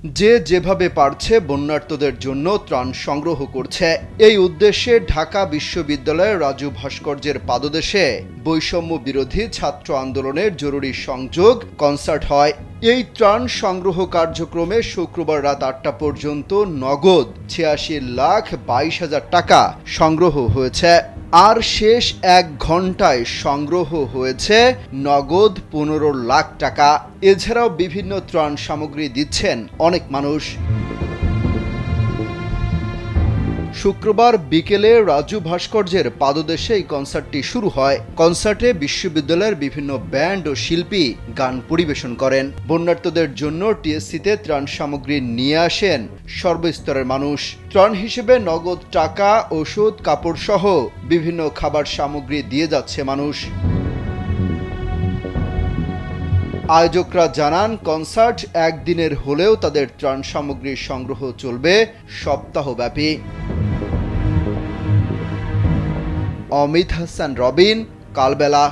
যে যেভাবে পারছে বন্যার্তদের জন্য ত্রাণ সংগ্রহ করছে। এই উদ্দেশ্যে ঢাকা বিশ্ববিদ্যালয়ের রাজু ভাস্কর্যের পাদদেশে বৈষম্য বিরোধী ছাত্র আন্দোলনের জরুরি সংযোগ কনসার্ট হয়। এই ত্রাণ সংগ্রহ কার্যক্রমে শুক্রবার রাত ৮টা পর্যন্ত নগদ ৮৬,২২,০০০ টাকা সংগ্রহ হয়েছে। আর শেষ ১ ঘন্টায় সংগ্রহ হয়েছে নগদ ১৫ লাখ টাকা। এছাড়াও বিভিন্ন ত্রাণ সামগ্রী দিচ্ছেন অনেক মানুষ। শুক্রবার বিকেলে রাজু ভাস্কর্যের পাদদেশে এই কনসার্টটি শুরু হয়। কনসার্টে বিশ্ববিদ্যালয়ের বিভিন্ন ব্যান্ড ও শিল্পী গান পরিবেশন করেন। বন্যার্তদের জন্য টিএসসিতে ত্রাণ সামগ্রী নিয়ে আসেন সর্বস্তরের মানুষ। ত্রাণ হিসেবে নগদ টাকা, ওষুধ, কাপড় সহ বিভিন্ন খাবার সামগ্রী দিয়ে যাচ্ছে মানুষ। আয়োজকরা জানান, কনসার্ট একদিনের হলেও তাদের ত্রাণ সামগ্রীর সংগ্রহ চলবে সপ্তাহব্যাপী। অমিত হাসান রবিন, কালবেলা।